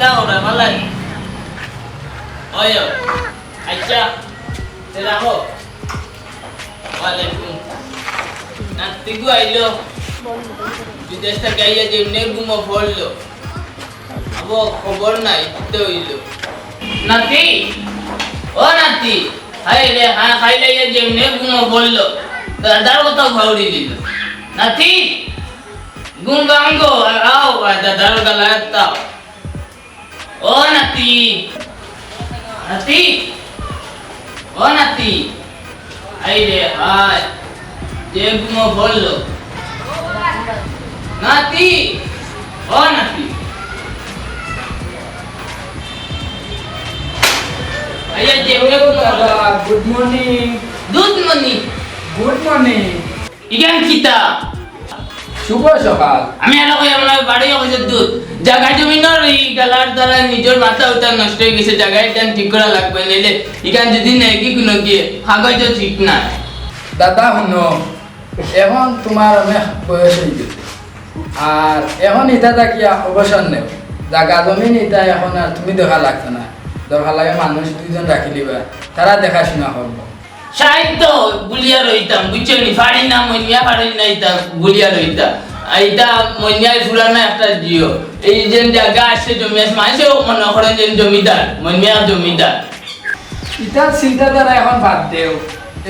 Tahu dah malam. Oh ya. Aisyah. Selamat. Waalaikum. Nanti gua ilo. বিদেশ থেকে আইয়া যেমনি ঘুমো পড়লো আবো খবর নাই তো হইলো নাতি ও নাতি হাই রে হ্যাঁ খাইলে আইয়া যেমনি ঘুমো পড়লো দাদার কথা ভাউরি দিল নাতি ঘুম ভাঙ্গো আও দাদার গলায় তাও ও নাতি নাতি ও নাতি হাই রে হাই যে ঘুমো পড়লো নাতি ও নাতি আইয়া যেমনে দাদা গুড মর্নিং দুধ মনি গুড মর্নিং ইগান কিতা শুভ সকাল আমি আর কই আমার বাড়ি কইছে দুধ জায়গা জমিনের এই গালার দ্বারা নিজের মাথা উঠা নষ্ট হয়ে গেছে জায়গাটা ঠিক করা লাগবে নইলে ইগান যদি নাই কি কোনো কি কাগজ ঠিক না দাদা শুনো এখন তোমার অনেক বয়স হয়ে গেছে আর এখন এটা থাকিয়া অবসর নেও জাগা জমিন এটা এখন আর তুমি দেখা লাগতো না দরকার লাগে মানুষ দুইজন রাখি দিবা তারা দেখাশোনা করবো সাহিত্য গুলিয়া রইতাম বুঝছনি ফাড়ি না মনিয়া ফাড়ি না এটা গুলিয়া রইতাম এইটা মনিয়ার পুরানা একটা জিও এই যে জায়গা আছে জমি আছে মানুষে মনে করেন যে জমিদার মনিয়া জমিদার ইটার চিন্তাধারা এখন বাদ দেও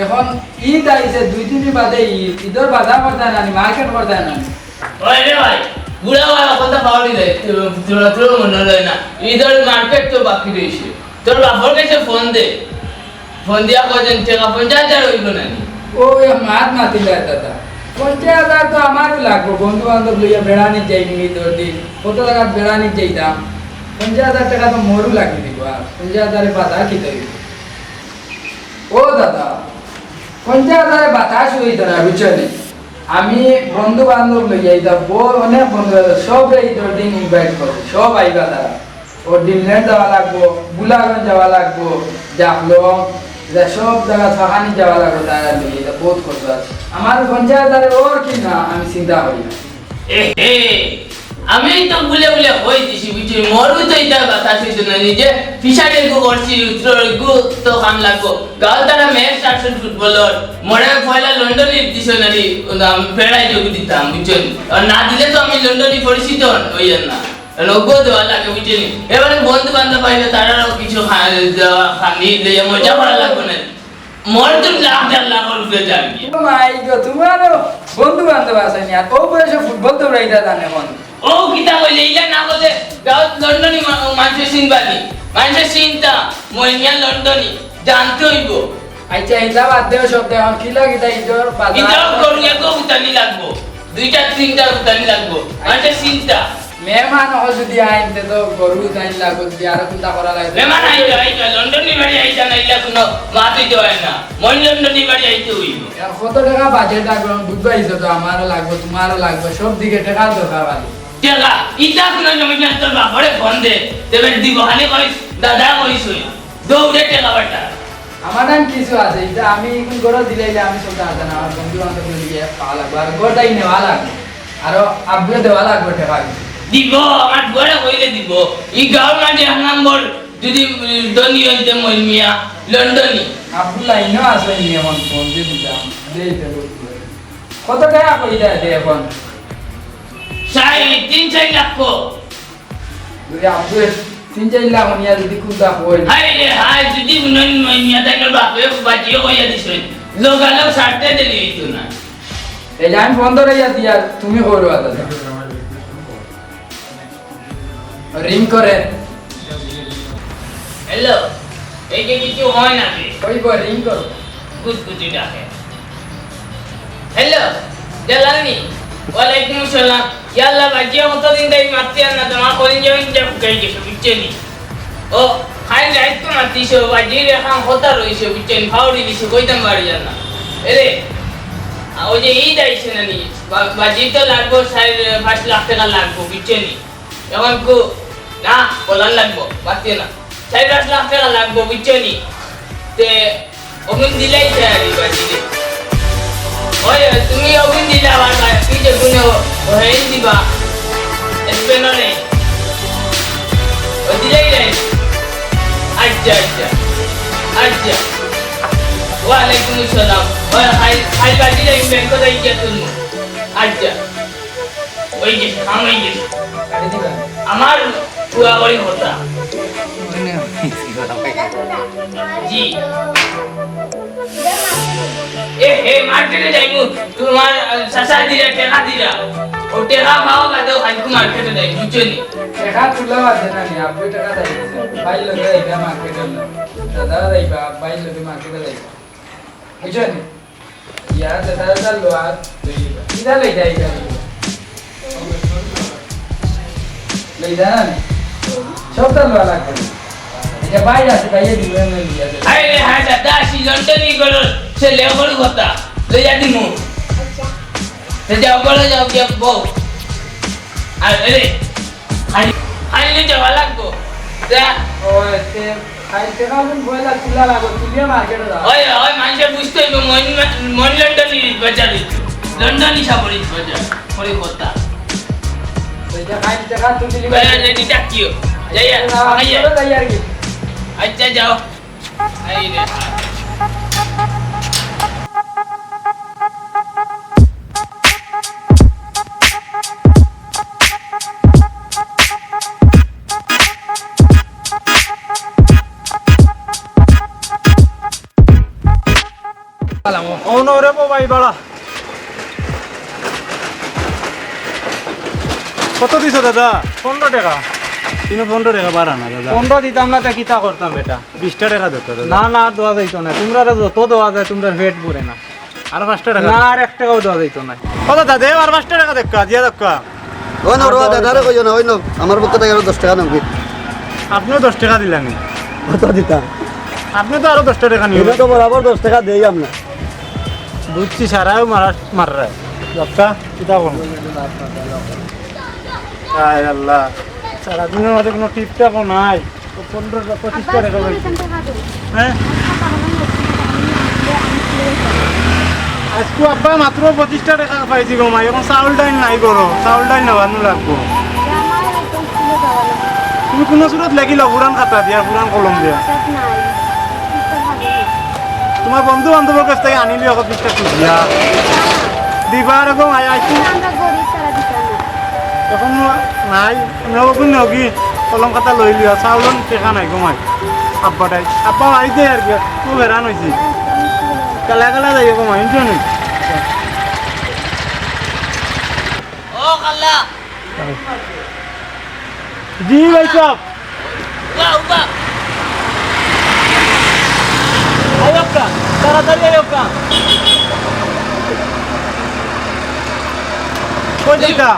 এখন ঈদ আইছে 2 দিন বাদে ঈদর বাজার করতে নানি মার্কেট করতে নানি ওই রে ভাই বুড়া ভাই কথা ফাড়ি দেয় তোর মনে হয় না ইধর মার্কেট তো বাকি রইছে তোর বাপর কাছে ফোন দিয়া কজন টাকা 50,000 হইল না ও মাত মাতিলা দাদা 50,000 তো আমার লাগবো বন্ধু বান্ধব লইয়া বেড়ানি যাইনি ঈদর দিন কত টাকা বেড়ানি যাইতাম 50,000 টাকা তো মোরও লাগি দিব আর 50,000 এর বাধা কি দেব ও দাদা 50,000 এর বাতাস হইতো না বুঝছনি আমি বন্ধু বান্ধব লইয়া যাইতাম অনেক বন্ধু সব ঈদর দিন ইনভাইট করছি সব আইবা তারা ও ডিমল্যান্ড যাওয়া লাগবো বুলাগঞ্জ যাওয়া লাগবো জাফলং সব জায়গা ছাকানি যাওয়া লাগবে তারা লইয়া এটা বহুত খরচ আছে আমার 50,000 ওর কি না আমি চিন্তা করি না এ আমি তো ভুলে হই দিছি বুঝছি মরু তো এটা কথা ছিল না নিজে ফিশারে গো করছি উত্তর গো তো কাম লাগবো গাল তারা ম্যাচ স্টার্ট ফুটবলার মরে পয়লা লন্ডনে দিছ না নি ফেরাই যোগ দিতাম বুঝছেন আর না দিলে তো আমি লন্ডনে পরিচিত হইয়ান না লোগো দেওয়া লাগে বুঝছেন এবারে বন্ধু বান্ধব পাইলে তারাও কিছু খানি দিয়ে মজা করা লাগবে না মোর তো লাখ রুপে যাবি ও মাই গো তোমারও বন্ধু বান্ধব আছে নি আর ও বয়সে ফুটবল তো রাইতা জানে এখন ও কিতা কইলে ইলা না কইলে গাঁও লন্ডনি মানুষের চিনবানি মানুষের চিন্তা মইনিয়া লন্ডনি জানতে হইব আচ্ছা এটা বাদ দেও সব দেও কি লাগে তাই ইজোর বাজার ইটাও করু একো উতানি লাগবো দুইটা তিনটা উতানি লাগবো মানুষের চিন্তা মেহমান হল যদি আইনতে তো গরু তাই লাগো যদি আর চিন্তা করা লাগে মেহমান আইতা লন্ডনি বাড়ি আইতা না ইলা কোনো মাতি দেয় না মই লন্ডনি বাড়ি আইতে হইব কত টাকা বাজেট লাগবে বুঝবা ইজো তো আমারও লাগবে তোমারও লাগবে সব দিকে টাকা দরকার আছে টাকা ইটা কোনো জমিটা তোর বাপরে ফোন দে দেবে দিব হানি কইস দাদা কইস দৌড়ে টাকা বাটা আমার নাম কিছু আছে এটা আমি এখন গড় দিলাইলে আমি সব জানা না আমার বন্ধু বান্ধব নিয়ে পাওয়া লাগবে আর গড়টাই নেওয়া লাগবে আর আব্বু দেওয়া লাগবে টাকা দিব আমার গড়ে কইলে দিব ই গাঁও মাঝে এক নম্বর যদি ধনী হইতে মইমিয়া লন্ডনি আব্বু লাইনও আছে নি এখন ফোন দিয়ে দিলাম দেইতে কত টাকা কইলা দে এখন 3-4 লাখ যদি আব্বু 3-4 লাখ নিয়া যদি খুদা কই হাই রে হাই যদি নন মইমিয়া তাই বাপে বাজিও কইয়া দিছেন লোকালো ছাড়তে দিলি হইতো না এই যে আমি ফোন ধরে দিয়া তুমি করো দাদা রিং করে হ্যালো এই যে কিছু হয় না ওই রিং করো গুদগুদি ডাকে হ্যালো জালানি ওয়ালাইকুম আসসালাম ইয়া আল্লাহ বাজিয়া কতদিন তাই মারতে না তোমার কোদিন যেমন যা ফুকাই গেছে বুঝছেনি ও খাই রাইত তো মারতিস বাজিয়ে রেখা হতা রইছে বুঝছেনি ফাউরি দিছে কইতাম বাড়ি যান না এরে ওই যে ঈদ আইছে না নি বাজি তো লাগবো 5 লাখ টাকা লাগবো বুঝছেনি এখন কো না বলার লাগবো বাড়তে না 4-5 লাখ টাকা লাগবো বুঝছেনি তে ওগুন দিলাই যায় বাজি ওই তুমি ওগুন দিলা আর কি যে গুনে হেই দিবা স্পেনরে দিলেই রে আচ্ছা আচ্ছা আচ্ছা ওয়ালাইকুম আসসালাম ওই খাই বাজি রে ব্যাংক যাই গিয়া তুলমু আচ্ছা ওই যে আমি গেছি গাড়ি দিবা আমার পুয়া করে হতা জি এ মার্কেটে যাইমু তোমার সাসা দিরা টাকা দিরা ও টাকা পাও বাদে হাইকু মার্কেটে যাই বুঝছনি টাকা তুলা আছে না নি আপনি টাকা দেই বাইল লগে যাইবা মার্কেটে দাদা যাইবা বাইল লগে মার্কেটে যাইবা বুঝছেন ইয়া দাদা লোয়া লইবা কিদা লই যাইবা লই যান সবটা লোয়া লাগবে এটা বাইরে আছে বাইরে দিবেন লইয়া আরে রে হ্যাঁ দাদা আসি লন্ডনই গেল সে লেবর কথা লই যা দিমু সে যাও বলে যাও গিয়া বউ আর রে খাইলে যাওয়া লাগবো ওই তে খাইতে খাবেন বইলা তুলা লাগো তুলিয়া মার্কেটে যাও ওই ওই মানুষে বুঝতে হইব মন লন্ডনই বাজার লন্ডনই সাবরিত বাজার পরে কথা ওইটা খাইতে টাকা তুলি বাইরে রেডি ডাকিও যাইয়া আইয়া যাই আর কি আচ্ছা যাও এই রে ওরে ভাই বাড়া কত দিছ দাদা 15 টাকা 15 টাকা বাড়া না দাদা 15 দিতাম না তা কিতা করতাম বেটা 20 টাকা দিত না না দেওয়া যাইতো না তোমরা যত দেওয়া যায় তোমরা পেট ভরে না আর 5 টাকা না আর 1 টাকাও দেওয়া যাইতো না ও দাদা দে আর 5 টাকা দেখা দিয়া দেখা ওই না রোয়া দাদারে কইও না ওই না আমার পক্ষ থেকে আরো 10 টাকা নাকি আপনিও 10 টাকা দিলেন কত দিতাম আপনি তো আরো 10 টাকা নিয়ে এটা তো বরাবর 10 টাকা দেই আমরা বুঝছি সারাও মার রে দক্কা কিতা করব আয় আল্লাহ সারাদিনের মধ্যে কোনো টিপটাপও নাই 15-25 টাকা লাগবে হ্যাঁ আজকে আব্বা মাত্র 25 টাকা পাইছি গো মাই এখন চাউল ডাইল নাই করো চাউল ডাইল নেওয়ানো লাগবো তুমি কোনো সুরত লাগিল পুরান খাতা দিয়া পুরান কলম দিয়া তোমার বন্ধু বান্ধবের কাছ থেকে আনিলি অত 20 টাকা দিয়া দিবা এরকম আইছি এখন নাই নবগুন নগি কলম খাতা লই লিও চাউলন টেকা নাই গমাই আব্বাটাই আব্বা আইছে আর কি খুব হেরান হয়েছি কালা কালা যাই গমাই ইন্টু নেই ও কাল্লা জি ভাই সব উবা আয়োকা তাড়াতাড়ি আয়োকা কই দিতা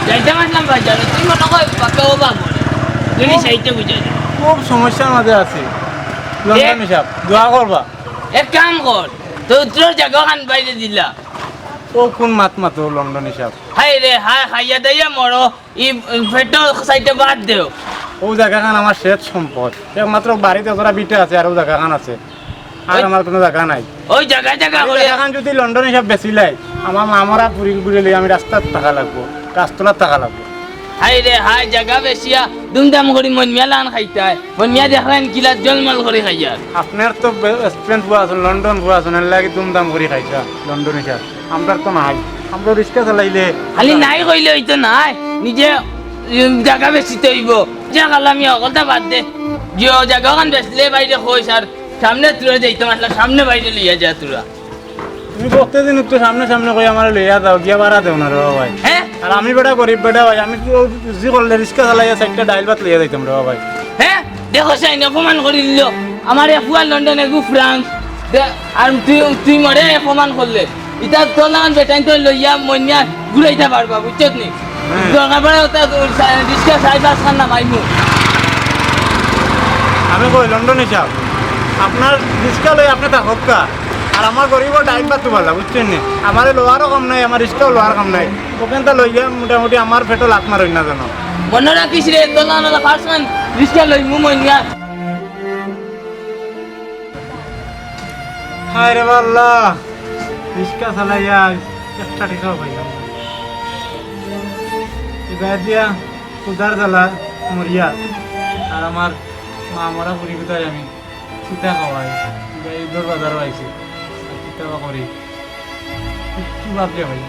যাইতে আসলাম বাজার তুই মনে কর পাকা ওবা বলে তুমি সাইতে বুঝাই খুব সমস্যার মধ্যে আছি লন্ডন হিসাব দোয়া করবা এক কাম কর তো তোর জায়গা খান বাইরে দিলা ও কোন মাতো লন্ডন হিসাব হাই রে হাই খাইয়া দাইয়া মরো ই পেটো সাইতে বাদ দেও ও জায়গাখান আমার শেষ সম্পদ একমাত্র বাড়িতে ওরা বিটে আছে আর ও জায়গাখান আছে আর আমার কোনো জায়গা নাই ওই জায়গা ওই করে জায়গাখান যদি লন্ডন হিসাব বেশি লাই আমার মামরা পুরি পুরি লই আমি রাস্তার টাকা লাগবো রাস্তার টাকা লাগবো হাই রে হাই জায়গা বেশিয়া দুমদাম করি মন মেলান খাইতাই মন মিয়া দেখলেন কিলা জলমল করে খাইয়ার আপনার তো স্পেন বুয়া আছে লন্ডন বুয়া আছে এর লাগে দুমদাম করে খাইছা লন্ডন হিসাব আমরা তো নাই আমরা রিক্সা চালাইলে খালি নাই কইলে হইতো নাই নিজে জায়গা বেশি তৈব জায়গা আমি অকলটা বাদ দে যে জায়গা খান বেচলে বাইরে কইস আর সামনে তুলে যাইতাম আসলে সামনে বাইরে লইয়া যা তোরা তুমি প্রত্যেকদিন একটু সামনে সামনে কই আমার লইয়া যাও গিয়া বাড়া দেও না রে ভাই হ্যাঁ আর আমি বেটা গরিব বেটা ভাই আমি কি জি করলে রিক্সা চালাইয়া চারটা ডাইল ভাত লইয়া যাইতাম রে ভাই হ্যাঁ দেখো সাইন অপমান করে দিল আমার এফুয়া লন্ডনে গু ফ্রান্স আর তুই মরে অপমান করলে ইটা তোর লাগান বেটাইন তো লইয়া মনিয়া ঘুরাইতে পারবা বুঝছত নি দরকার পড়ে রিক্সা সাইড বাস খান না মাইমু আমি কই লন্ডন হিসাব আপনার রিক্সা লই আপনি তা হক্কা আর আমার গরিব ডাইল ভাত ভালো বুঝছেন নি আমার লোয়ারও কম নাই আমার রিক্সাও লোয়ার কম নাই ওখানটা লইয়া মোটামুটি আমার পেটও লাত মারই না জানো মনে রাখিস রে তোর লাগান ফার্স্ট ম্যান রিক্সা লইমু মনিয়া হায় রে আল্লাহ রিক্সা চালাইয়া একটা টাকাও পাইলাম এবার দিয়া উদার জ্বালা মরিয়া আর আমার মা মরা পুরি কোথায় আমি সীতা খাওয়াই ঈদের বাজারও আইছে সীতা করি কি ভাবলে ভাই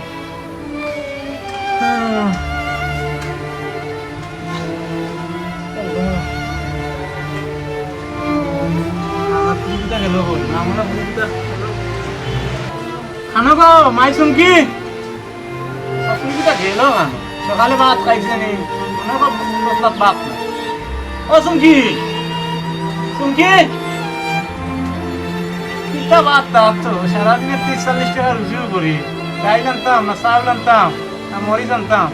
আমার পুরিটা গেল বল আমরা পুরিটা খানো গো মাইসুম কি পুরিটা গেল খানো সকালে ভাত খাইছে নি বাপ ও সুমকি সুমকি কিতা বাত তো সারাদিনে 30-40 টাকা রুজিও করি গাই জানতাম না চাল জানতাম না মরি জানতাম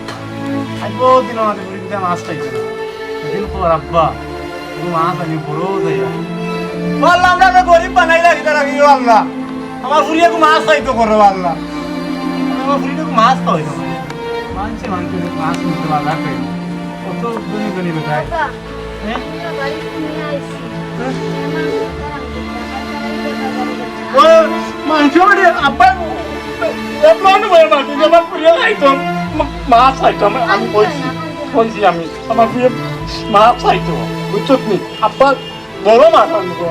আজ বহুদিন আমাদের পুরীতে মাছ খাইছে না সেদিন পর আব্বা মাছ আনি বড় যাইয়া বললাম না আমি গরিব বানাই রাখি তারা কি আল্লাহ আমার ফুরিয়াকে মাছ খাইতো করো আল্লাহ আমার ফুরিয়াকে মাছ খাইতো মানছে মাছ নিতে বাধা খাই কত গনি গনি বেটায় মাংস মানে আব্বা এমন বলে মাংস আমার প্রিয় আইটেম মাছ আইটেম আমি বলছি আমি আমার প্রিয় মাছ আইটেম বুঝছো তুমি আব্বা বড় মাছ আনবো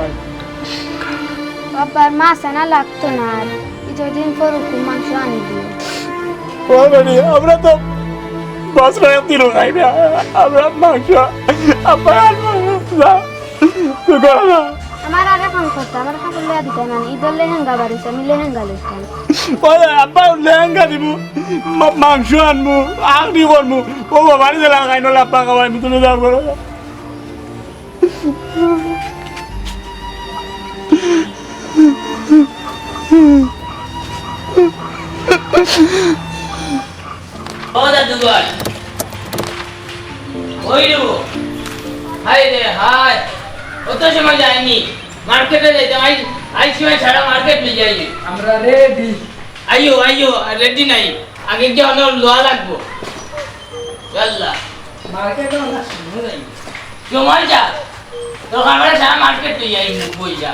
বাবার মাছ আনা লাগতো না আর কিছুদিন পর মাংস আনি দিও আমরা তো বাস রায় দিল খাই না আমরা মাংস আব্বা আমার আগে ফোন করতো আমার কাছে লেয়া দিতে মানে ঈদের লেহেঙ্গা বাড়িছে আমি লেহেঙ্গা লইতাম আব্বা লেহেঙ্গা দিব মাংস আনবো আংটি করবো ও বাড়ি দিলাম খাই না আব্বা খাওয়াই তুমি যাও করো ও দাদু ভাই ওই রে হাই রে হাই অত সময় যায়নি মার্কেটে যাইতাম আই সময় ছাড়া মার্কেট নিয়ে যাই আমরা রেডি আইও আইও রেডি নাই আগে গিয়ে অনেক লোয়া লাগবো আল্লাহ মার্কেটে না সময় যা তোকে আমরা সারা মার্কেট নিয়ে যাই বই যা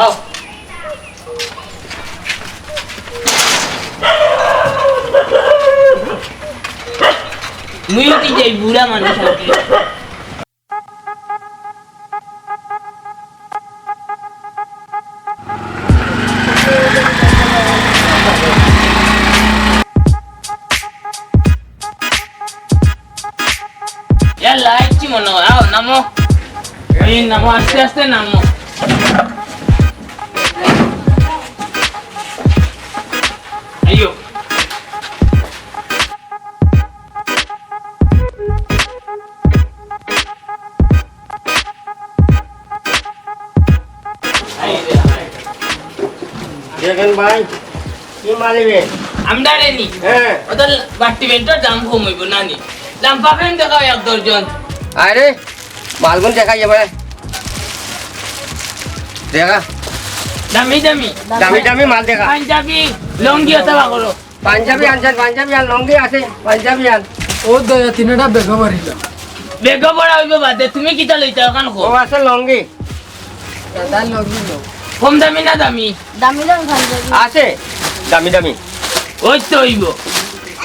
আও মুইও কি যাই বুড়া মানুষ আছে ইয়াল্লা আইছি মনে হয় আও নামো এই নামো আস্তে আস্তে নামো আইও দেখেন ভাই কি মালিবে আমরা রেনি হ্যাঁ ওদের বাড়তি বেন্টার দাম কমাইব নানি দাম পাবেন দেখাও এক দর্জন আরে মালগুন দেখাই যাবে দেখা দামি দামি দামি দামি মাল দেখা পাঞ্জাবি লঙ্গি অথবা করো পাঞ্জাবি আনছেন পাঞ্জাবি আর লঙ্গি আছে পাঞ্জাবি আন ও দয়া তিনটা বেগ মারিল বেগ বড় হইব বাদে তুমি কিটা লইতা ওখান ও আছে লঙ্গি দাদা লগিল কম দামি না দামি দামি দামি পাঞ্জাবি আছে দামি দামি ওই তো হইব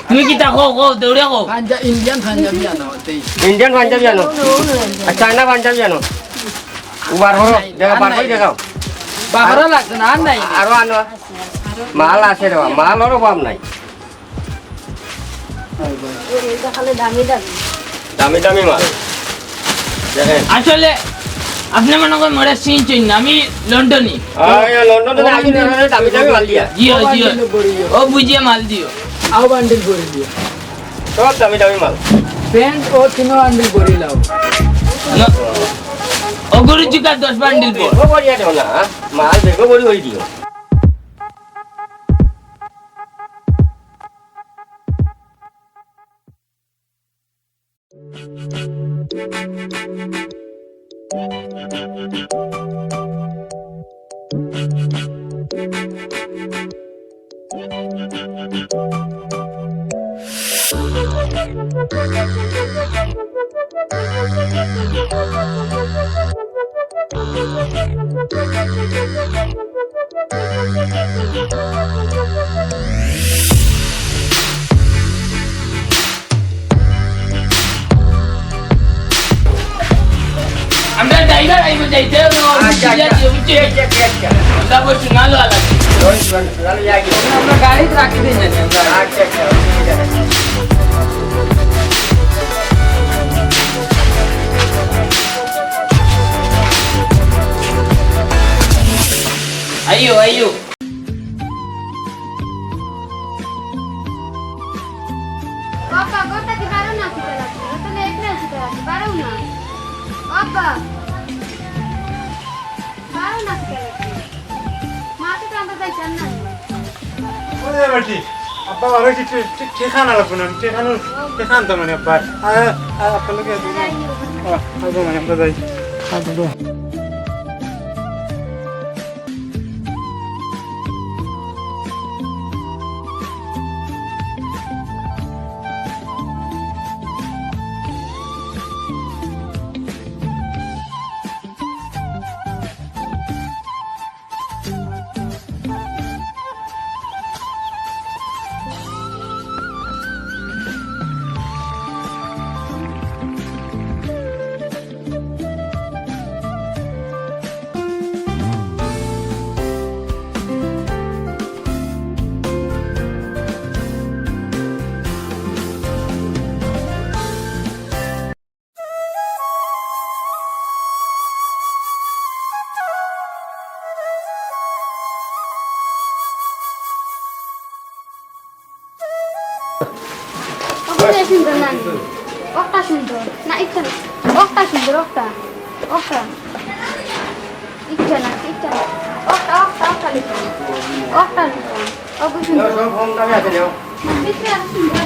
তুমি কিটা কো দৌড়ে কো পাঞ্জা ইন্ডিয়ান পাঞ্জাবি আনো তেই ইন্ডিয়ান পাঞ্জাবি আনো আর চায়না পাঞ্জাবি আনো উবার হলো দেখা বার করে দেখাও বাহারা লাগছে না আর নাই আরো আনো মাল আছে রে মালের অভাব নাই দেখালে দামি দামি দামি দামি মাল দেখেন আসলে আপনি মনে করেন মোরা চিনছেন না আমি লন্ডনী লন্ডনে আগে দামি দামি মাল দিয়া জিও জিও ও বুঝিয়ে মাল দিও আও বান্ডিল করে দিও সব দামি দামি মাল প্যান্ট ও তিনো বান্ডিল করে লাও ও গরু চিকা 10 বান্ডিল পর বেগো বড়িয়া দেও না মাল বেগো বড়ি হই দিও আমরা ড্রাইভার আইব যাইতে আমরা বসে নালো আলাদা আমরা গাড়িতে রাখি দিই না আমরা আইও আইও বাবা গোটা কি পারো না কি লাগছে তাহলে একলা কি লাগছে পারো না বাবা পারো না কি লাগছে মাকে তো আমরা যাই জান না ওরে বেটি আব্বা আর ঠিক ঠিকানা লাগবে না ঠিকানা তো মানে আব্বা আপনাকে মানে আমরা যাই ওটা সুন্দর না ওটা সুন্দর না ইচ্ছা না ওটা সুন্দর ওটা ওটা ইচ্ছা না ওটা লিখো ওটা লিখো ওটা সুন্দর লিখে আর সুন্দর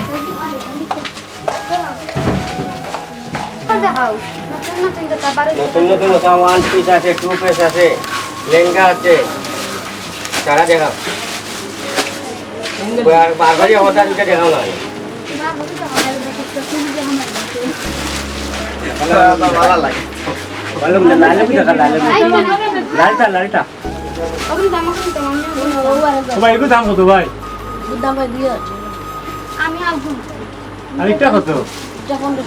দেখাও নতুন কথা বারে নতুন ওয়ান পিস আছে, টু পিস আছে, লেহেঙ্গা আছে, সারা দেখাও। বারবারই অবদান দিতে দেখাও না। না বলি তো আমার দেখতে শুনি যে আমার ভালো লাগে। ভালো না লাল কি দেখা লালটা। ওগুলো দাম কত আমি ভাই এগুলো দাম কত ভাই? দাম ভাই দিয়ে আমি আলগু আরেকটা কত? যা 15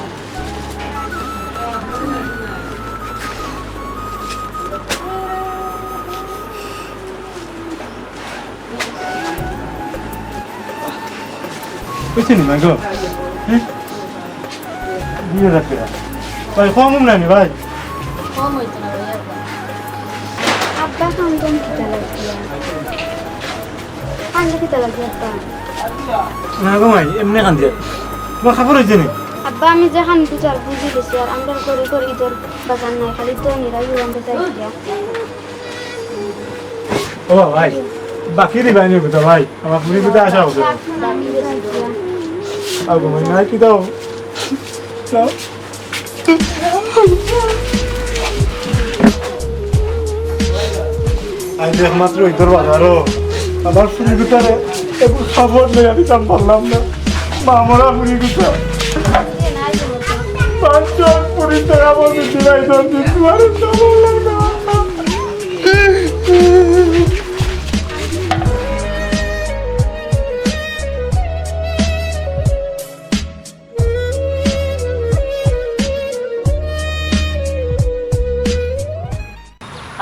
বুঝছেন না গো? 2000 টাকা ভাই কম নাই ভাই। কম হইতো না ভাই আব্বা কাম কিটা লাগছে কাম কিটা লাগছে আব্বা না গো ভাই এমনি কান দিয়ে তোমার খবর হয়েছে নি? আব্বা আমি যে খান বিচার বুঝি গেছি আর আমরা করে ঈদের বাজার নাই খালি তো নিরাই আমরা চাই দিয়া ও ভাই বাকি দিবাই নি কথা ভাই আমার পুরি কথা আসা হতো দামি বেশি দিয়া আগো ভাই নাই কি দাও দাও আজ একমাত্র ইতর বাজারও আমার পুরি কথারে একটু খবর নেই আমি জান পারলাম না মা মরা পুরি কথা পাঁচজন পুরি টাকা বলতে দিলাই দশ দিন তোমার খবর লাগলো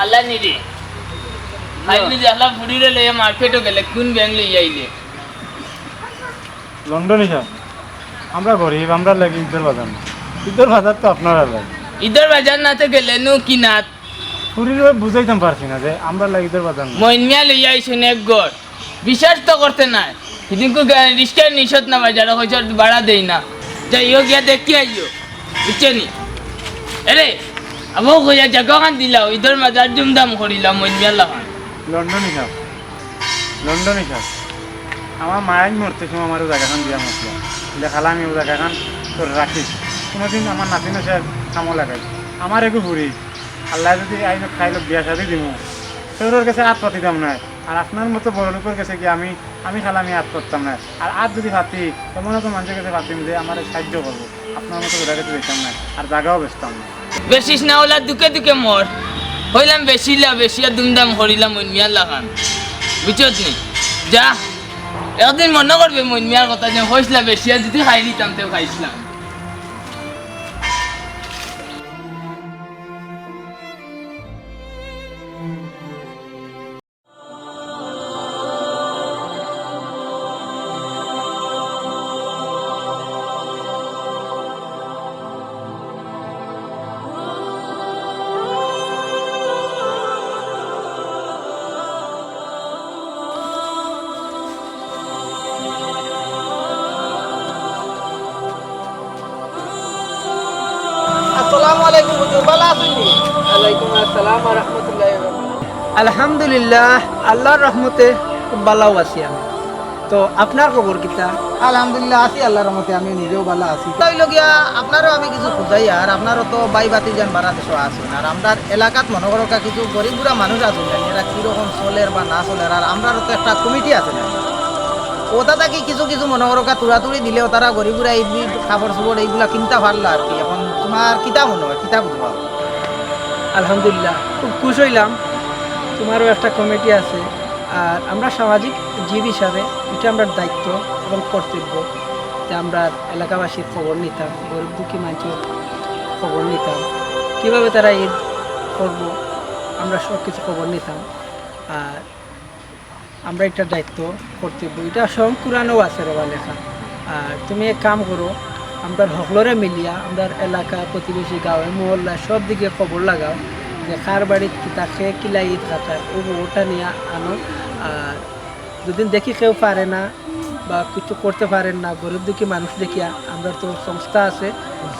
আল্লাহ নিরে আইলি যে আল্লাহ ফুড়িরে লইয়া মার্কেটে গেলে কোন ব্যাংক লইয়া আইলে লন্ডনে যা আমরা গরিব আমরা লাগি ঈদের বাজার না ঈদের বাজার তো আপনারা লাগে ঈদের বাজার নাতে গেলে নু কিনাত পুরীর বুঝাইতাম পারছি না যে আমরা লাগি ঈদের বাজার না মইনমিয়া লইয়া আইছেন এক গড় বিশ্বাস তো করতে নাই সেদিনকে রিস্কার নিশত না বাজারে হয়তো ভাড়া দেই না যাইও গিয়া দেখি আইও বুঝছেনি আরে আবহাওয়া কইয়া জায়গাখান দিলাও ঈদের বাজার জুমদাম করিলাম মইনমিয়া লাগান লন্ডনে যাও লন্ডনে যাও আমার মায়াই মরতে সময় আমার জায়গাখান দিয়া মরছিল দেখালাম আমি জায়গাখান তোর রাখিস কোনোদিন আমার নাতি না সে কামো লাগাই আমার একটু ঘুরি আল্লাহ যদি আইন খাইলো বিয়া শাদি দিব সেগুলোর কাছে হাত পাতিতাম না আর আপনার মতো বড় লোকের কাছে কি আমি খালা আমি হাত করতাম না আর হাত যদি পাতি তেমন তো মানুষের কাছে পাতিম যে আমার সাহায্য করবো আপনার মতো ওরা কাছে দেখতাম না আর জায়গাও বেচতাম না বেশিস না ওলা দুকে দুকে মর হইলাম বেশিয়া দুমদাম করিলাম মইনমিয়া লাগান বুঝছত নি যা একদিন মনে করবে মইনমিয়ার কথা যে হইসলা বেশিয়া যদি খাই নিতাম তেও খাইছিলাম আলহামদুলিল্লাহ, আল্লাহর রহমতে খুব ভালো আছি আমি। তো আপনার খবর কিতা? আলহামদুলিল্লাহ আছি আল্লাহর রহমতে, আমি নিজেও ভালো আছি। হইল গিয়া আপনারও আমি কিছু খুঁজাই, আর আপনারও তো বাই বাতি যান বারা দেশ আসুন, আর আমরা এলাকাত মনে করো কিছু গরিব বুড়া মানুষ আসুন, এরা কিরকম চলের বা না চলের, আর আমরারও তো একটা কমিটি আছে না, ওটা থাকি কিছু কিছু মনে করো তুড়াতুড়ি দিলেও তারা গরিব বুড়া এই খাবার চুবর এইগুলা কিনতে পারলো আর কি। এখন তোমার কিতা মনে হয়, কিতা বুঝবা? আলহামদুলিল্লাহ, খুব খুশ হইলাম। তোমারও একটা কমিটি আছে, আর আমরা সামাজিক জীব হিসাবে এটা আমরা দায়িত্ব এবং কর্তব্য যে আমরা এলাকাবাসীর খবর নিতাম, গরিব দুঃখী মানুষের খবর নিতাম, কীভাবে তারা ঈদ করব আমরা সব কিছু খবর নিতাম। আর আমরা এটা দায়িত্ব কর্তব্য এটা স্বয়ং কোরআনেও আছে রেবা লেখা। আর তুমি এক কাম করো, আমরা সকলরে মিলিয়া আমরা এলাকা প্রতিবেশী গাঁৱে মহল্লা সব দিকে খবর লাগাও যে কার বাড়ির কিতা খেয়ে কিলা ঈদ কাটায়, ওটা নিয়ে আনো। আর যদি দেখি কেউ পারে না বা কিছু করতে পারেন না, গরিব দুঃখী মানুষ দেখিয়া আমরা তো সংস্থা আছে,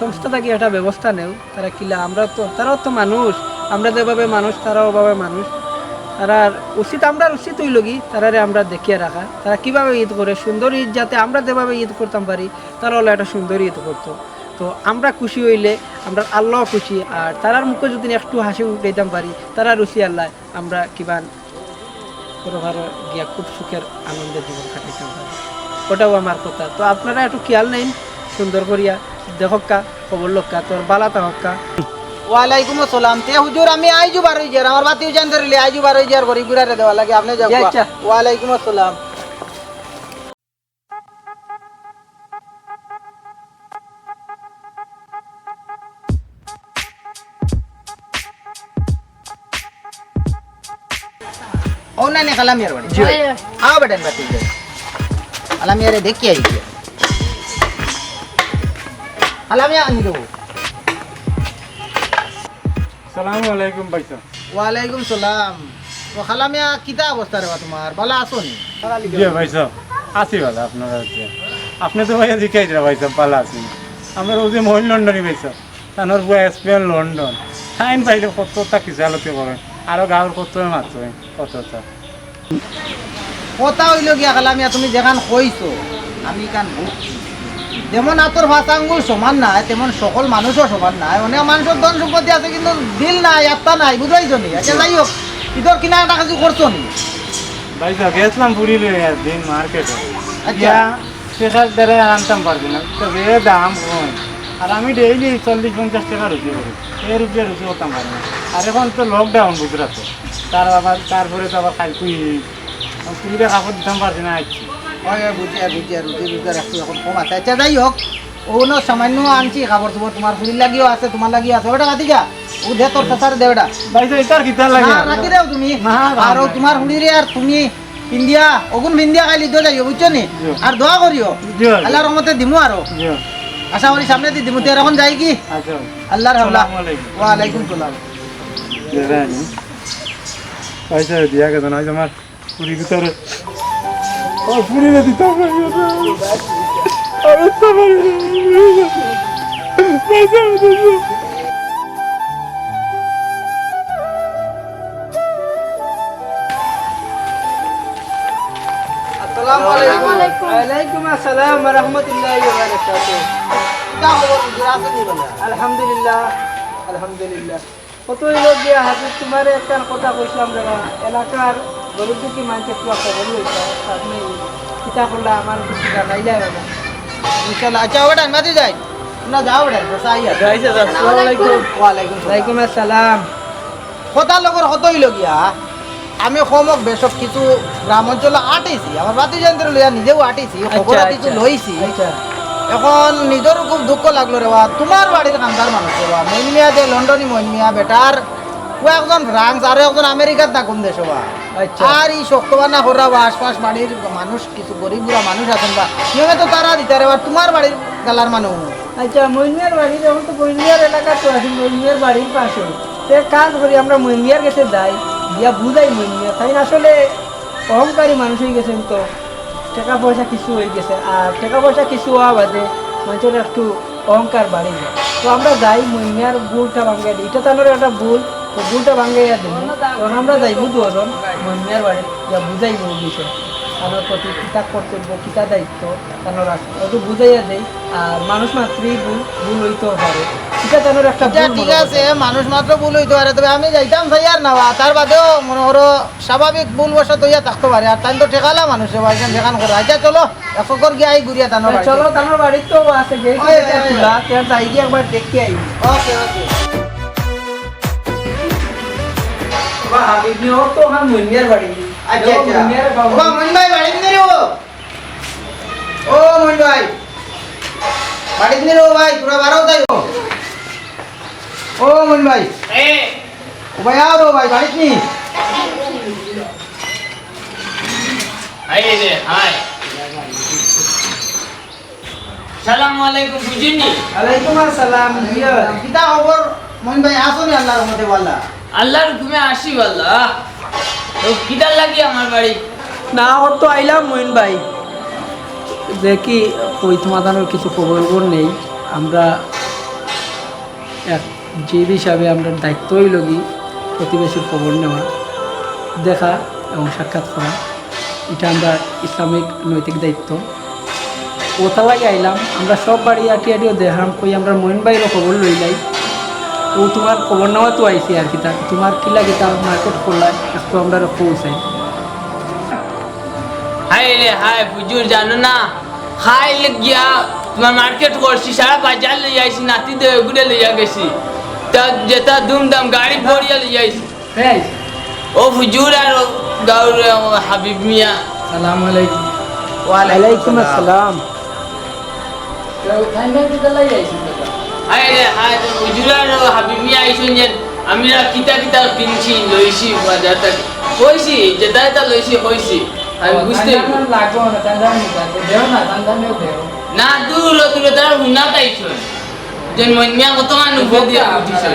সংস্থা থেকে একটা ব্যবস্থা নেও। তারা কিলা আমরা তো, তারাও তো মানুষ, আমরা যেভাবে মানুষ তারাও ওভাবে মানুষ। তারা উচিত, আমরা উচিত হইল কি তারারে আমরা দেখিয়ে রাখা, তারা কীভাবে ঈদ করে সুন্দর ঈদ, যাতে আমরা যেভাবে ঈদ করতাম পারি তারা হলো একটা সুন্দর ঈদ করতো। তো আমরা খুশি হইলে আমরা আল্লাহ খুশি, আর তারার মুখে যদি একটু হাসি উঠাইতাম পারি তারা রুচি আল্লাহ, আমরা কিবা কোনোভাবে গিয়া খুব সুখের আনন্দের জীবন কাটাইতাম পারি। ওটাও আমার কথা। তো আপনারা একটু খেয়াল নেন, সুন্দর করিয়া দেখক্কা, খবর লক্কা, তোর বালাতা হক্কা। ওয়ালাইকুম আসসালাম। তে হুজুর আমি আইজু বার হই যার, আমার বাতি জান ধরলে আইজু বার হই যার, গরিব গুড়ারে দেওয়া লাগে, আপনি যাও। আচ্ছা। ওয়ালাইকুম আসসালাম। ও না নে কালামিয়ার বাড়ি আও বেটান বাতি যাই, কালামিয়ারে দেখি আই গিয়া কালামিয়া আনি দেবো। আসসালামু আলাইকুম ভাইসা। ওয়ালাইকুম সালাম। তো খালামিয়া কিতা অবস্থা রে তোমার, ভালো আছো নি? জি ভাইসা, আছি ভালো। আপনারা আপনি তো ভাইয়া জিকাই দিলা ভাইসা, ভালো আছি। আমরা ওই মহিল লন্ডনই ভাইসা, তানোর বুয়া স্পেন লন্ডন টাইম পাইলে কতটা কিছু আলোচনা করেন, আরো গাঁর কত মাত্র কতটা কথা হইল গিয়া কালামিয়া, তুমি যেখান কইছো আমি কান বুঝছি, যেমন আতর ভাষা আঙ্গুল সমান নাই তেমন সকল মানুষও সমান নাই। অনেক মানুষের ধন সম্পত্তি আছে কিন্তু দিল নাই, আত্মা নাই, বুঝাইছো নি? আচ্ছা যাই হোক, ঈদর কিনা একটা কিছু করছো নি? ভাইসা গেছিলাম পুরীর দিন মার্কেটে, আচ্ছা। সেখান দ্বারা আনতাম পারবি না, তবে দাম কম। আর আমি ডেইলি 40-50 টাকা রুচি করি, এই রুপিয়া রুচি করতাম পারি না। আর এখন তো লকডাউন গুজরাটে, তারপরে তো আবার খাই পুরীটা কাপড় দিতাম পারছি না। আসছি বুঝি আর রুজি রোজগার একটু এখন কম আছে। আচ্ছা যাই হোক, ওগুলো সামান্য আনছি খাবার তোমার, তোমার ফুলির লাগিও আছে, তোমার লাগিও আছে, ওটা কাটি যা, ও দে তোর সাথে দে ওটা। ভাইসা এটার কিতা লাগে রাখি দাও তুমি। আর তোমার হুড়িরে আর তুমি পিন্দিয়া ওগুন পিন্দিয়া খাইলি তো যাইও, বুঝছো নি? আর দোয়া করিও, আল্লাহর রহমতে দিমু। আরো আশা করি সামনে দিয়ে দিমু। এখন যাই কি? আল্লাহর হাওলা। ওয়ালাইকুম সালাম। পয়সা দিয়া গেছে না আমার পুরী ভিতরে, পুরীরে দিতাম আসসালামু আলাইকুম। ওয়ালাইকুম আসসালাম ওয়া রাহমাতুল্লাহি ওয়া বারাকাতুহু। কিতা খবর হুজুর, আছেন নি বলে? আলহামদুলিল্লাহ, আলহামদুলিল্লাহ। কত হইল গিয়া হাজির তোমার একটা কথা কইছিলাম রে, এলাকার গরিব দুঃখী মানুষের একটু খবর লইতা, আপনি কিতা করলা আমার কিছু জানাইলা বাবা। ইনশাআল্লাহ। আচ্ছা ওটা মাঝে যাই, না যাও ওটা বসা আইয়া। আসসালামু আলাইকুম। ওয়ালাইকুম সালাম। ওয়ালাইকুম আসসালাম। কথা লগর হত হইল গিয়া, আমি কমক বেশক কিছু গ্রাম অঞ্চলে আটেছি, আমার বাতি যন্ত্র লইয়া নিজেও আটেছি, খবর কিছু লইছি। আচ্ছা এখন নিজেরও খুব দুঃখ লাগলো রে বা, তোমার বাড়ির কান্দার মানুষ রে বা, মইন মিয়া যে লন্ডনী মইন মিয়া বেটার, ও একজন ফ্রান্স আর একজন আমেরিকার থাকুন দেশ বা। আচ্ছা। আর এই শক্তবানা করা বা আশপাশ বাড়ির মানুষ কিছু গরিব বুড়া মানুষ আছেন বা, নিয়মে তো তারা দিতে রে বা, তোমার বাড়ির গালার মানুষ। আচ্ছা, মইনমিয়ার বাড়ির এখন তো মইনমিয়ার এলাকা তো আছে, মইনমিয়ার বাড়ির পাশে। তো এক কাজ করি, আমরা মইনমিয়ার কাছে যাই, গিয়া বুঝাই মইনমিয়া তাই আসলে অহংকারী মানুষ হয়ে গেছেন, তো টাকা পয়সা কিছু হয়ে গেছে, আর টাকা পয়সা কিছু হওয়া বাদে মানুষের একটু অহংকার বাড়ি যায়। তো আমরা যাই মইনমিয়ার ভুলটা ভাঙ্গে দিই, এটা তাদের একটা ভুল, তো ভুলটা ভাঙাইয়া দেবো তখন আমরা যাইব দুজন মহিমার বাড়ি যা বুঝাইব বিষয় তার প্রতি কিতা কর্তব্য কিতা দায়িত্ব তার আছে ওটু বুঝাইয়া দেয় আর মানুষ মাত্রই ভুল হইতেও পারে সেটা তার একটা এটা ঠিক আছে মানুষ মাত্র ভুল হইতে পারে তবে আমি যাইতাম চাই আর না তার বাদেও মনে করো স্বাভাবিক ভুল বসত হইয়া থাকতে পারে আর তাই তো ঠেকালা মানুষে বাইকান ঠেকান করে আচ্ছা চলো একর গিয়ে আই ঘুরিয়া তানোর বাড়ি চলো তার বাড়ির তো আছে গেট ওই, ওই, ওই। খোলা যাই গিয়ে একবার দেখতে আই ওকে ওকে হাবিবি হোক তো ওখান মহিমার বাড়ি আচ্ছা আচ্ছা মহিমার বাবু ও মইন ভাই বাড়ি দিনে রে ও মইন ভাই বাড়ি দিনে রে ও ভাই তোরা বারো তাই ও মইন ভাই এ ও ভাই আও রে ভাই বাড়ি নি হাই রে হাই সালামু আলাইকুম বুঝুনি আলাইকুম আসসালাম কিতা খবর মইন ভাই আসুন আল্লাহর রহমতে ওয়াল্লাহ আল্লাহর হুকুমে আসি আল্লাহ তো কিদার লাগি আমার বাড়ি না ওর তো আইলাম মইন ভাই দেখি ওই সমাধানের কিছু খবর নেই আমরা এক জীব হিসাবে আমরা দায়িত্ব হইল কি প্রতিবেশীর খবর নেওয়া দেখা এবং সাক্ষাৎ করা এটা আমরা ইসলামিক নৈতিক দায়িত্ব ওটা লাগে আইলাম আমরা সব বাড়ি আটি আটিও দেখাম কই আমরা মইন ভাইয়েরও খবর লইলাই ও তোমার খবর নেওয়া তো আইসি আর কি তোমার কি লাগে তা মার্কেট করলাম একটু আমরা পৌঁছাই হাই রে হাই হুজুর জানো না হাই গিয়া তোমার মার্কেট করছি সারা বাজার লই যাইছি নাতি দে গুড়ে লইয়া গেছি তা যেটা দুমদাম গাড়ি ভরিয়া লই যাইছি হ্যাঁ ও হুজুর আর গাউর হাবিব মিয়া সালাম আলাইকুম ওয়ালাইকুম আসসালাম হাই রে হাই হুজুর আর হাবিব মিয়া আইসুন যে আমি কিতা কিতা কিনছি লইছি বাজার থেকে কইছি যেটা এটা লইছি কইছি আমি বুঝতে লাগবো না তান্দানি দেও না তান্দানিও দেও না দূর দূর তার হুনা তাইছো যেন মন্যা কত মানুষ দিয়ে উঠিছে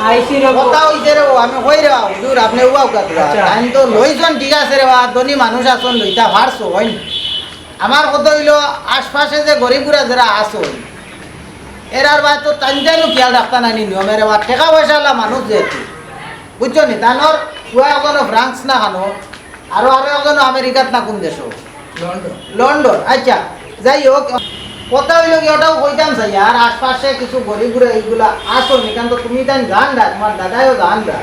আইসি রে কথা হইছে রে ও আমি কই রে হুজুর আপনি উবাও কাতরা আচ্ছা। টাইম তো লইছন ঠিক আছে রে ধনী মানুষ আছেন লইতা পারছো হই আমার কথা হইলো আশপাশে যে গরিবগুরা যারা আছেন এরার বাদ তো তাইজানো খেয়াল রাখতা নানি নিয়মের বা টাকা পয়সাওয়ালা মানুষ যেহেতু বুঝছো নি তানোর উয়া এখনো ফ্রান্স না খানো আরো এখনো আমেরিকাত না কোন দেশ লন্ডন লন্ডন আচ্ছা যাই হোক কথা হইল কি ওটাও কইতাম চাই আর আশপাশে কিছু গরিবগুলো এইগুলা আসো নিকান তো তুমি তাই গান দা তোমার দাদাও গান দা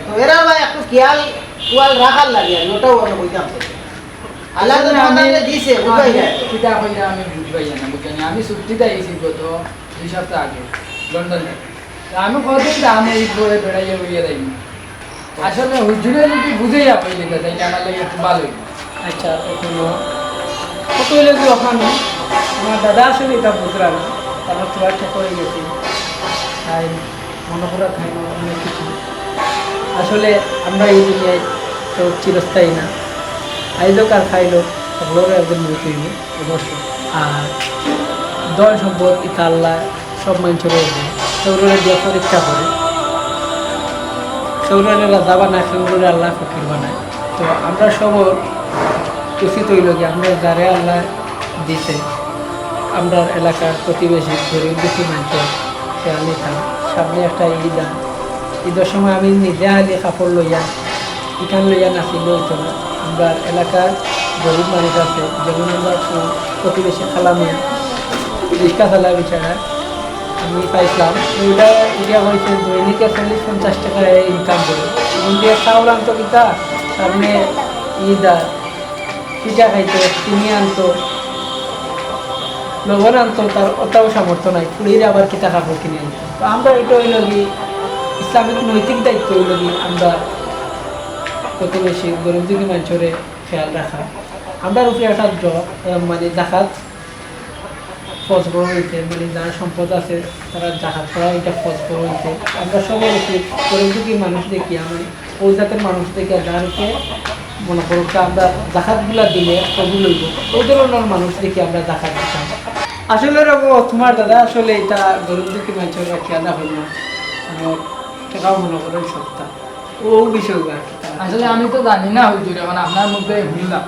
তো এরা ভাই একটু খেয়াল কুয়াল রাখার লাগে আর ওটাও আমি কইতাম চাই আল্লাহ তো আমাদের দিছে বুঝাই যায় কিতা কইরা আমি বুঝবাই না বুঝনি আমি ছুটিতে আইছি গত 2 সপ্তাহ আগে লন্ডনে আমি কতদিন আমি এই ঘুরে বেড়াইয়া বইয়া যাই আসলে হুজুরে যদি বুঝাইয়া পাইলে তাইলে আমার লাগে একটু ভালো হইতো। আচ্ছা এখনো কত হইলে কি ওখানে আমার দাদা আসলে এটা বুঝরা না তারপর তোমার ঠিক হয়ে গেছি তাই মনে করা খাই না অনেক কিছু আসলে আমরা এই দুনিয়ায় তো চিরস্থায়ী না আইলো কার খাইলো ওগুলোরও একজন মৃত্যু হইব অবশ্যই আর দল সম্পদ ইতা আল্লাহ সব মানুষের সেগুলো দিয়ে পরীক্ষা করে সেগুলো রাজা বানায় সেগুলো আল্লাহ ফকির বানায় তো আমরা সব উচিত হইল কি আমরা যারে আল্লাহ দিছে আমরা এলাকার প্রতিবেশী গরিব দুঃখী মানুষের খেয়াল নিতাম সামনে একটা ঈদ ঈদের সময় আমি নিজে হালি কাপড় লইয়া ইখান লইয়া নাচিল হইতো না আমরা এলাকার গরিব মানুষ আছে যেমন আমরা প্রতিবেশী খালামিয়া রিক্সা চালা বিচারা আমি পাইছিলাম ওইটা এটা হয়েছে দৈনিকে 40-50 টাকা ইনকাম করে এবং দিয়ে চাউল আনতো কিতা সামনে ঈদ আর পিঠা খাইতো চিনি আনতো লবণ আনতো তার অতটাও সামর্থ্য নাই ফুড়ির আবার কিতা কাপড় কিনে আনতো তো আমরা এটা হইল কি ইসলামিক নৈতিক দায়িত্ব হইল কি আমরা প্রতিবেশী গরিব দুঃখী মানুষের খেয়াল রাখা আমরা উপরে একটা মানে জাকাত ফজ বড় হইতে মানে যারা সম্পদ আছে তারা জাকাত করা এটা ফজ বড় হইতে আমরা সবাই উচিত গরিব দুঃখী মানুষ দেখি আমি ওই জাতের মানুষ দেখি যাদেরকে মনে করো আমরা জাকাতগুলা দিলে কবুল হইব ওই ধরনের মানুষ দেখি আমরা জাকাত দিতাম আসলে তোমার দাদা আসলে এটা গরিব দুঃখী মানুষের খেয়াল রাখল না আমার টাকাও মনে করো সপ্তাহ ও বিষয় আর কি। আসলে আমি তো জানি না হুজুর এখন আপনার মুখে শুনলাম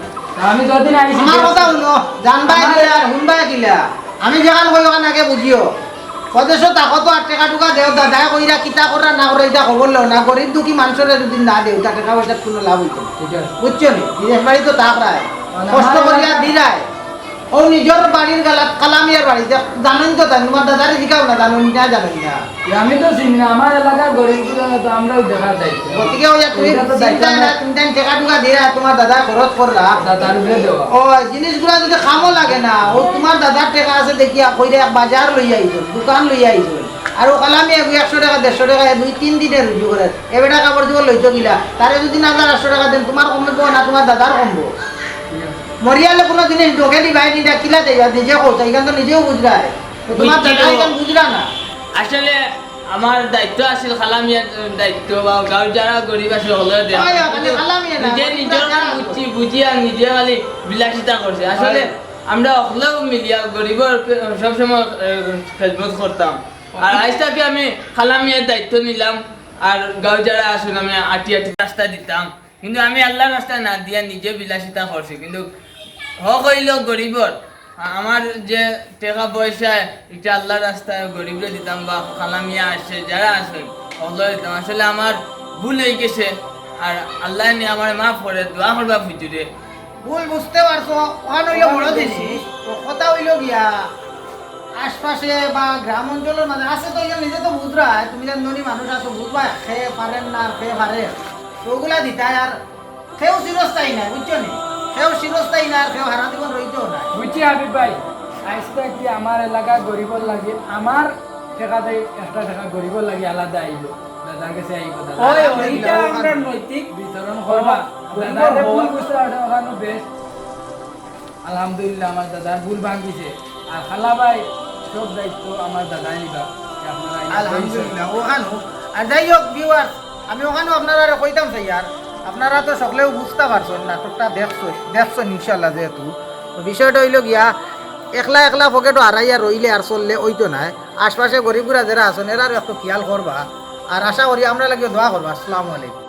আমি যতদিন আইছি আমার কথা শুনো জানবাই দিলে আর শুনবাই দিলা আমি যেখান কই ওখান আগে বুঝিও পদেশ তাকো তো 8 টাকা টুকা দেও দাদা কইরা কিতা করা না করে এটা খবর লও না গরিব দুঃখী মানুষের যদি না দেও তা টাকা পয়সা কোনো লাভ হইতো না। ঠিক আছে বুঝছো নি বিদেশ বাড়ি তো তাকরায় কষ্ট করিয়া দিরায় ও নিজের বাড়ির গালাত কালামিয়ার বাড়ি জানেন তো তাই তোমার দাদারে শিখাও না জানেন না জানেন না আমি তো চিনি না আমার এলাকার গরিবগুলো তো আমরাও দেখা যাইতো গতিকে ওই তুমি এটা তো দায়িত্ব চিন্তা না তুমি তাই টাকা টুকা দিয়া তোমার দাদা খরচ করলা দাদার উপরে দেওয়া ও জিনিসগুলা যদি খামো লাগে না ও তোমার দাদার টাকা আছে দেখিয়া কইরা এক বাজার লই আইছো দোকান লই আইছো আর ও কালামি 100 টাকা 150 টাকা 2-3 দিনে রুজু করে এবেটা কাপড় দিব লইতো গিলা তারে যদি না 800 টাকা দেন তোমার কমবো না তোমার দাদার কমবো মরিয়ালে কোনো জিনিস ঢোকে দি ভাই নিটা কিলা দেবা নিজে কোথায় এখান তো নিজেও বুঝরা তোমার দাদা এখান বুঝরা না আসলে আমার দায়িত্ব আছিল খালামিয়ার দায়িত্ব বা গাঁৱৰ যারা গরিব আছে হলে দেয়া ওই আপনি খালামিয়া না, নিজে নিজের যারা বুঝিয়া নিজে খালি বিলাসিতা করছে আসলে আমরা হলেও মিলিয়া গরিবর সবসময় খেদমত করতাম আর আজ থেকে আমি খালামিয়ার দায়িত্ব নিলাম আর গাঁও যারা আসুন আমি আটি রাস্তা দিতাম কিন্তু আমি আল্লাহর রাস্তা না দিয়া নিজে বিলাসিতা করছি কিন্তু হক হইল গরিবর আমার যে টাকা পয়সা এটা আল্লাহর রাস্তায় গরিবরে দিতাম বা খালামিয়া আসে যারা আসেন ওগুলো দিতাম আসলে আমার ভুল হয়ে গেছে আর আল্লাহ নিয়ে আমার মাফ করে দোয়া করবা ফুজুরে ভুল বুঝতে পারছো ওখানে হইলো বড় জিনিস তো কথা হইলো গিয়া আশপাশে বা গ্রাম অঞ্চলের মাঝে আছে তো এখানে নিজে তো বুঝরা তুমি যেন ধনী মানুষ আছো বুঝবা খেয়ে পারেন না খেয়ে পারেন তো ওগুলা দিতাই আর খেয়েও চিরস্থায়ী না বুঝছো নি খেয়েও চিরস্থায়ী না আর খেয়েও হারা জীবন রইতেও না বুঝছি হাবিব ভাই আজকে কি আমার এলাকা গরিবর লাগে আমার টাকাতে একটা টাকা গরিবর লাগে আলাদা আইব দাদার কাছে আইব দাদা ওইটা আমরা নৈতিক বিতরণ করবা দাদারে ভুল বুঝতে পারছে ওখানে বেশ আলহামদুলিল্লাহ আমার দাদার ভুল ভাঙিছে আর খালা ভাই সব দায়িত্ব আমার দাদাই নিবা আপনারা আলহামদুলিল্লাহ ওখানেও আর যাই হোক ভিউয়ার আমি ওখানেও আপনারা কইতাম চাই আর আপনারা তো সকলেও বুঝতে পারছেন নাটকটা দেখছেন ইনশাল্লাহ যেহেতু তো বিষয়টা হইল গিয়া একলা একলা পকেটও হারাইয়া রইলে আর চললে ওইতো নাই আশপাশে গরিবগুলা যারা আছেন এরারও একটু খেয়াল করবা আর আশা করি আমরা লাগিয়ে দোয়া করবা আসসালামু আলাইকুম